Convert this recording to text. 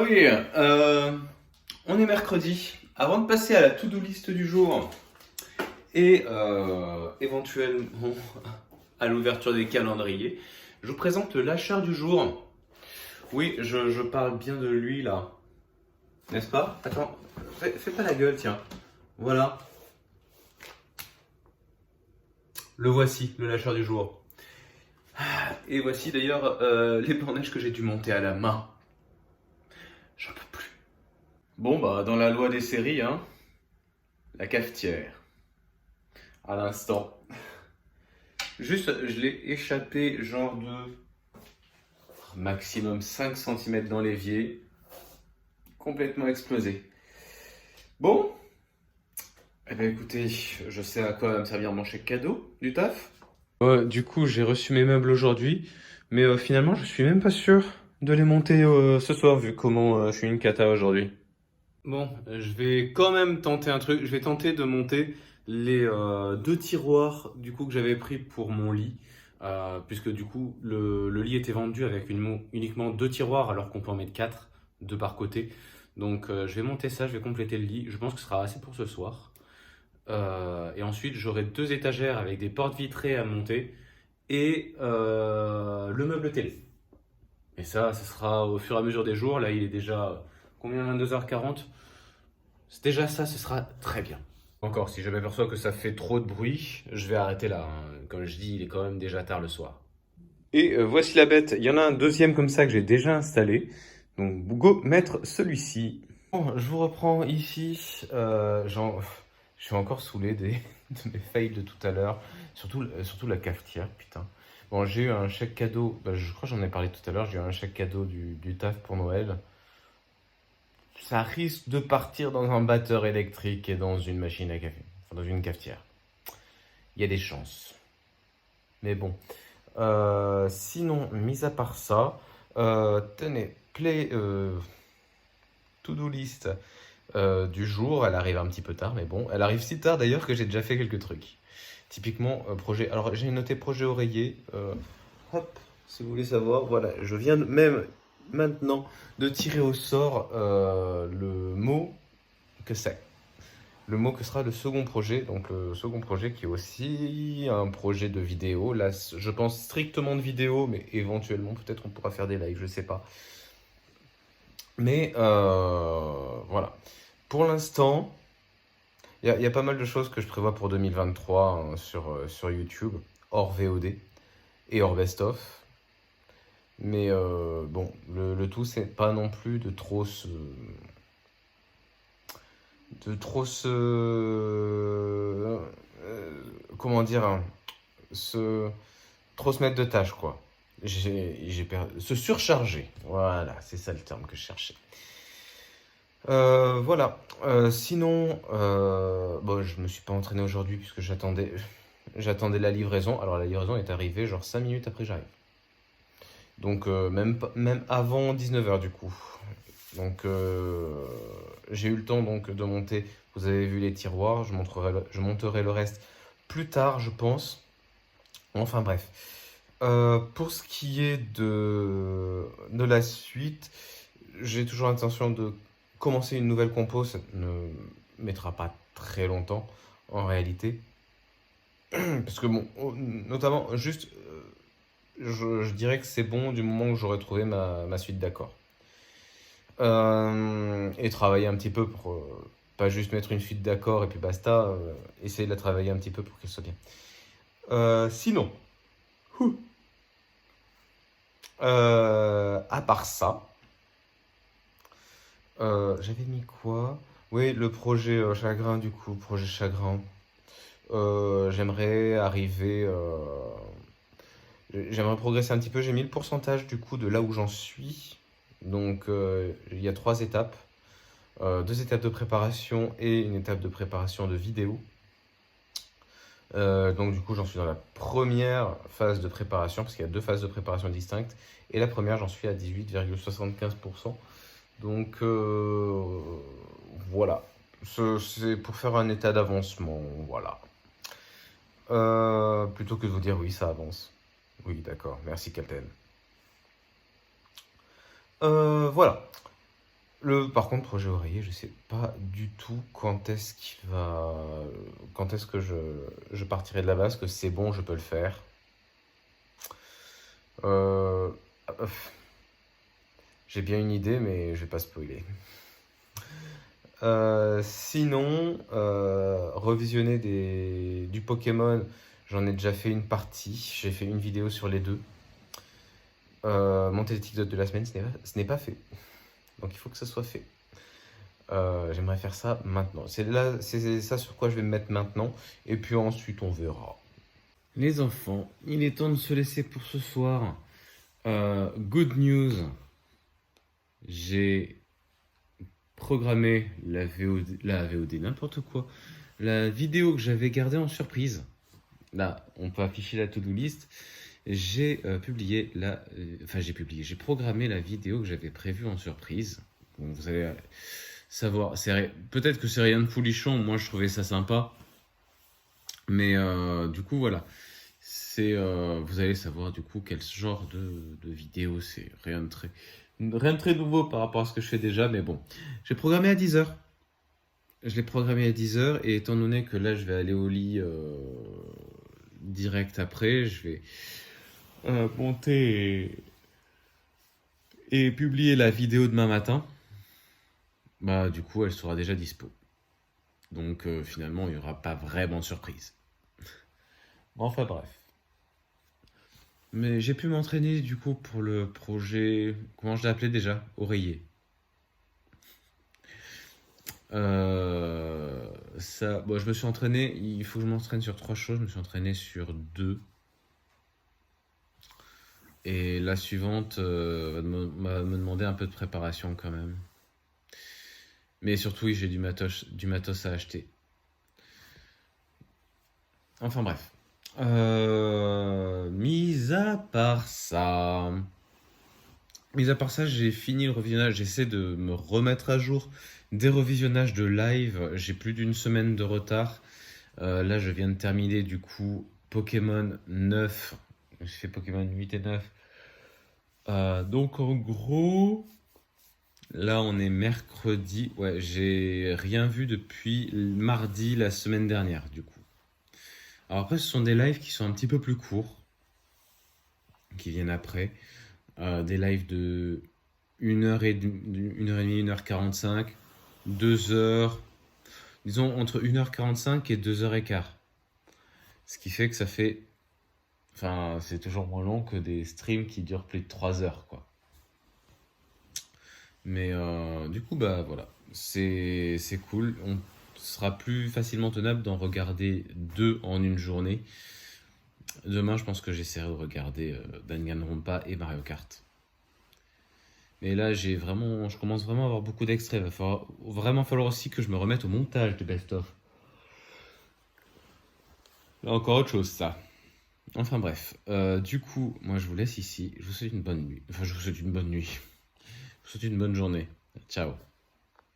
oui, on est mercredi. Avant de passer à la to-do list du jour et éventuellement à l'ouverture des calendriers, je vous présente le lâcheur du jour. Oui, je parle bien de lui là, n'est-ce pas? Attends, fais pas la gueule, tiens. Voilà. Le voici, le lâcheur du jour. Et voici d'ailleurs les bornages que j'ai dû monter à la main. J'en peux plus. Bon, bah, dans la loi des séries, hein, la cafetière. À l'instant. Juste, je l'ai échappé genre de maximum 5 cm dans l'évier. Complètement explosé. Bon, eh bien écoutez, je sais à quoi va me servir mon chèque cadeau du taf. Du coup, j'ai reçu mes meubles aujourd'hui, mais finalement, je suis même pas sûr de les monter ce soir, vu comment je suis une cata aujourd'hui. Bon, je vais quand même tenter un truc. Je vais tenter de monter les deux tiroirs du coup que j'avais pris pour mon lit, puisque du coup le lit était vendu avec uniquement deux tiroirs alors qu'on peut en mettre quatre, deux par côté. Donc je vais monter ça, je vais compléter le lit. Je pense que ce sera assez pour ce soir. Et ensuite j'aurai deux étagères avec des portes vitrées à monter et le meuble télé. Et ça, ce sera au fur et à mesure des jours. Là, il est déjà combien? 22h40. C'est déjà ça, ce sera très bien. Encore, si je m'aperçois que ça fait trop de bruit, je vais arrêter là, hein. Comme je dis, il est quand même déjà tard le soir. Et voici la bête. Il y en a un deuxième comme ça que j'ai déjà installé. Donc, go mettre celui-ci. Bon, je vous reprends ici. Je suis encore saoulé de mes fails de tout à l'heure. Surtout la cafetière, putain. Bon, j'ai eu un chèque cadeau. Bah, je crois que j'en ai parlé tout à l'heure. J'ai eu un chèque cadeau du taf pour Noël. Ça risque de partir dans un batteur électrique et dans une machine à café. Enfin, dans une cafetière. Il y a des chances. Mais bon. Sinon, mis à part ça, tenez, to-do list du jour. Elle arrive un petit peu tard, mais bon. Elle arrive si tard d'ailleurs que j'ai déjà fait quelques trucs. Typiquement, projet. Alors, j'ai noté projet oreiller. Hop, si vous voulez savoir, voilà. Je viens même maintenant de tirer au sort le mot que c'est. Le mot que sera le second projet. Donc, le second projet qui est aussi un projet de vidéo. Là, je pense strictement de vidéo, mais éventuellement, peut-être on pourra faire des lives, je sais pas. Mais voilà. Pour l'instant, il y a pas mal de choses que je prévois pour 2023 hein, sur YouTube, hors VOD et hors best-of. Mais bon, le tout, c'est pas non plus comment dire, hein, trop se mettre de tâches, quoi. Se surcharger. Voilà, c'est ça le terme que je cherchais. Voilà. Sinon, bon, je me suis pas entraîné aujourd'hui puisque j'attendais la livraison. Alors la livraison est arrivée genre 5 minutes après j'arrive. Donc même avant 19h du coup. Donc j'ai eu le temps donc de monter. Vous avez vu les tiroirs. Je monterai le reste plus tard, je pense. Enfin bref. Pour ce qui est de la suite, j'ai toujours l'intention de commencer une nouvelle compo. Ça ne mettra pas très longtemps en réalité. Parce que bon, notamment, juste, je dirais que c'est bon du moment où j'aurai trouvé ma suite d'accords. Et travailler un petit peu pour pas juste mettre une suite d'accords et puis basta, essayer de la travailler un petit peu pour qu'elle soit bien. Sinon, à part ça, j'avais mis quoi? Oui, le projet chagrin du coup, projet chagrin. J'aimerais arriver, j'aimerais progresser un petit peu. J'ai mis le pourcentage du coup de là où j'en suis. Donc il y a 3 étapes. 2 étapes de préparation et une étape de préparation de vidéo. Donc du coup j'en suis dans la première phase de préparation parce qu'il y a 2 phases de préparation distinctes et la première j'en suis à 18,75%. Donc voilà, c'est pour faire un état d'avancement, voilà. Plutôt que de vous dire oui ça avance. Oui d'accord, merci Captain. Voilà. Par contre, projet oreiller, je sais pas du tout quand est-ce que je partirai de là-bas, parce que c'est bon, je peux le faire. Euh, euh, j'ai bien une idée, mais je vais pas spoiler. Sinon, revisionner du Pokémon, j'en ai déjà fait une partie. J'ai fait une vidéo sur les deux. Monter les TikTok de la semaine, ce n'est pas fait. Donc il faut que ce soit fait. J'aimerais faire ça maintenant. C'est ça sur quoi je vais me mettre maintenant. Et puis ensuite, on verra. Les enfants, il est temps de se laisser pour ce soir. Good news. J'ai programmé la VOD, n'importe quoi. La vidéo que j'avais gardée en surprise. Là, on peut afficher la to-do list. J'ai j'ai programmé la vidéo que j'avais prévue en surprise. Bon, vous allez savoir, peut-être que c'est rien de folichon, moi je trouvais ça sympa. Mais du coup, voilà. Vous allez savoir du coup quel genre de vidéo c'est. Rien de très nouveau par rapport à ce que je fais déjà, mais bon. J'ai programmé à 10h. Je l'ai programmé à 10h et étant donné que là je vais aller au lit direct après, je vais monter et publier la vidéo demain matin. Bah du coup elle sera déjà dispo. Donc finalement il n'y aura pas vraiment de surprise. Enfin bref. Mais j'ai pu m'entraîner du coup pour le projet, comment je l'ai appelé déjà? Oreiller. Bon, je me suis entraîné, il faut que je m'entraîne sur 3 choses, je me suis entraîné sur 2. Et la suivante va me demander un peu de préparation quand même. Mais surtout, oui, j'ai du matos à acheter. Enfin bref. Mis à part ça, j'ai fini le revisionnage. J'essaie de me remettre à jour des revisionnages de live. J'ai plus d'une semaine de retard. Là, je viens de terminer du coup Pokémon 9. J'ai fait Pokémon 8 et 9. Donc en gros, là on est mercredi. Ouais, j'ai rien vu depuis mardi la semaine dernière du coup. Alors après, ce sont des lives qui sont un petit peu plus courts, qui viennent après. Des lives de 1h30, 1h45, 2h, disons entre 1h45 et 2h15. Ce qui fait que ça fait... Enfin, c'est toujours moins long que des streams qui durent plus de 3 heures, quoi. Mais du coup, bah voilà, c'est cool. On sera plus facilement tenable d'en regarder 2 en une journée. Demain, je pense que j'essaierai de regarder Danganronpa et Mario Kart. Mais là, je commence vraiment à avoir beaucoup d'extraits. Il va vraiment falloir aussi que je me remette au montage de Best of. Là, encore autre chose, ça. Enfin bref, du coup, moi je vous laisse ici. Je vous souhaite une bonne nuit. Enfin, je vous souhaite une bonne nuit. Je vous souhaite une bonne journée. Ciao.